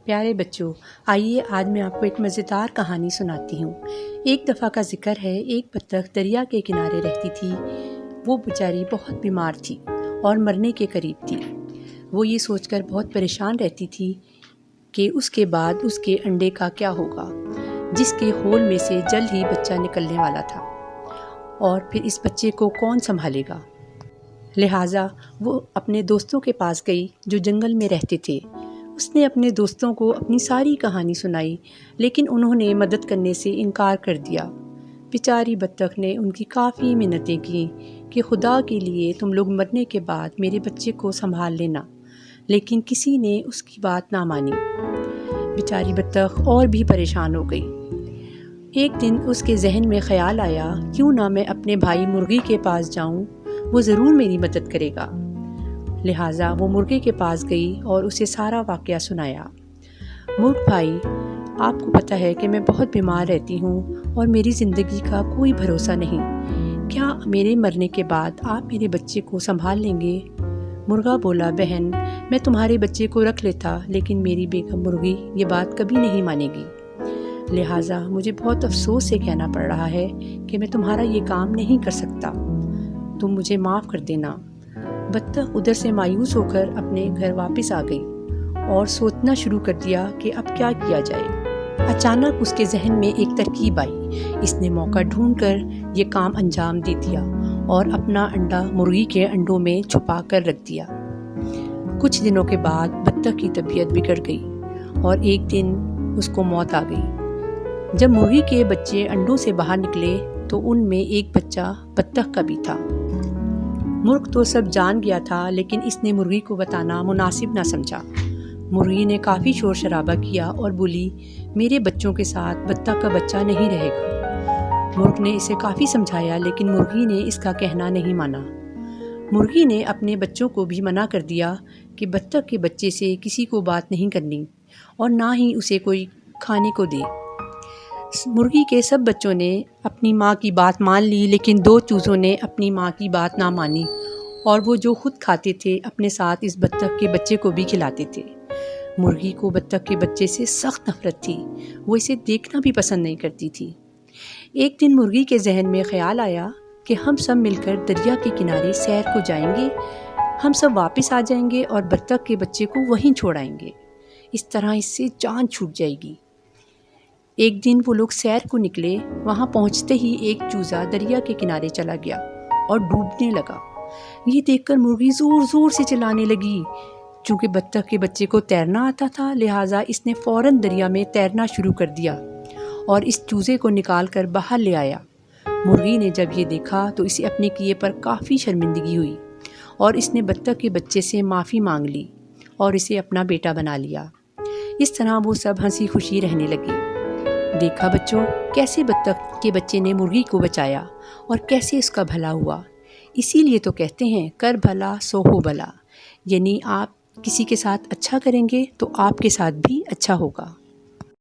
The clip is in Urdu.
پیارے بچوں، آئیے آج میں آپ کو ایک مزیدار کہانی سناتی ہوں۔ ایک دفعہ کا ذکر ہے، ایک بطخ دریا کے کنارے رہتی تھی۔ وہ بیچاری بہت بیمار تھی اور مرنے کے قریب تھی۔ وہ یہ سوچ کر بہت پریشان رہتی تھی کہ اس کے بعد اس کے انڈے کا کیا ہوگا، جس کے ہول میں سے جلد ہی بچہ نکلنے والا تھا، اور پھر اس بچے کو کون سنبھالے گا۔ لہٰذا وہ اپنے دوستوں کے پاس گئی جو جنگل میں رہتے تھے۔ اس نے اپنے دوستوں کو اپنی ساری کہانی سنائی، لیکن انہوں نے مدد کرنے سے انکار کر دیا۔ بیچاری بطخ نے ان کی کافی منتیں کیں کہ خدا کے لیے تم لوگ مرنے کے بعد میرے بچے کو سنبھال لینا، لیکن کسی نے اس کی بات نہ مانی۔ بیچاری بطخ اور بھی پریشان ہو گئی۔ ایک دن اس کے ذہن میں خیال آیا، کیوں نہ میں اپنے بھائی مرغی کے پاس جاؤں، وہ ضرور میری مدد کرے گا۔ لہٰذا وہ مرغے کے پاس گئی اور اسے سارا واقعہ سنایا۔ مرغ بھائی، آپ کو پتہ ہے کہ میں بہت بیمار رہتی ہوں اور میری زندگی کا کوئی بھروسہ نہیں۔ کیا میرے مرنے کے بعد آپ میرے بچے کو سنبھال لیں گے؟ مرغا بولا، بہن، میں تمہارے بچے کو رکھ لیتا، لیکن میری بیگم مرغی یہ بات کبھی نہیں مانے گی۔ لہٰذا مجھے بہت افسوس سے کہنا پڑ رہا ہے کہ میں تمہارا یہ کام نہیں کر سکتا، تم مجھے معاف کر دینا۔ بطخ ادھر سے مایوس ہو کر اپنے گھر واپس آ گئی اور سوچنا شروع کر دیا کہ اب کیا کیا جائے۔ اچانک اس کے ذہن میں ایک ترکیب آئی۔ اس نے موقع ڈھونڈ کر یہ کام انجام دے دیا اور اپنا انڈا مرغی کے انڈوں میں چھپا کر رکھ دیا۔ کچھ دنوں کے بعد بطخ کی طبیعت بگڑ گئی اور ایک دن اس کو موت آ گئی۔ جب مرغی کے بچے انڈوں سے باہر نکلے تو ان میں ایک بچہ بطخ کا بھی تھا۔ مرغ تو سب جان گیا تھا، لیکن اس نے مرغی کو بتانا مناسب نہ سمجھا۔ مرغی نے کافی شور شرابہ کیا اور بولی، میرے بچوں کے ساتھ بطخ کا بچہ نہیں رہے گا۔ مرغ نے اسے کافی سمجھایا، لیکن مرغی نے اس کا کہنا نہیں مانا۔ مرغی نے اپنے بچوں کو بھی منع کر دیا کہ بطخ کے بچے سے کسی کو بات نہیں کرنی اور نہ ہی اسے کوئی کھانے کو دے۔ مرغی کے سب بچوں نے اپنی ماں کی بات مان لی، لیکن دو چوزوں نے اپنی ماں کی بات نہ مانی، اور وہ جو خود کھاتے تھے اپنے ساتھ اس بطخ کے بچے کو بھی کھلاتے تھے۔ مرغی کو بطخ کے بچے سے سخت نفرت تھی، وہ اسے دیکھنا بھی پسند نہیں کرتی تھی۔ ایک دن مرغی کے ذہن میں خیال آیا کہ ہم سب مل کر دریا کے کنارے سیر کو جائیں گے، ہم سب واپس آ جائیں گے اور بطخ کے بچے کو وہیں چھوڑ آئیں گے، اس طرح اس سے جان چھوٹ جائے گی۔ ایک دن وہ لوگ سیر کو نکلے، وہاں پہنچتے ہی ایک چوزا دریا کے کنارے چلا گیا اور ڈوبنے لگا۔ یہ دیکھ کر مرغی زور زور سے چلانے لگی۔ چونکہ بطخ کے بچے کو تیرنا آتا تھا، لہٰذا اس نے فوراً دریا میں تیرنا شروع کر دیا اور اس چوزے کو نکال کر باہر لے آیا۔ مرغی نے جب یہ دیکھا تو اسے اپنے کیے پر کافی شرمندگی ہوئی اور اس نے بطخ کے بچے سے معافی مانگ لی اور اسے اپنا بیٹا بنا لیا۔ اس طرح وہ سب ہنسی خوشی رہنے لگے۔ دیکھا بچوں، کیسے بطخ کے بچے نے مرغی کو بچایا اور کیسے اس کا بھلا ہوا۔ اسی لیے تو کہتے ہیں، کر بھلا سو ہو بھلا، یعنی آپ کسی کے ساتھ اچھا کریں گے تو آپ کے ساتھ بھی اچھا ہوگا۔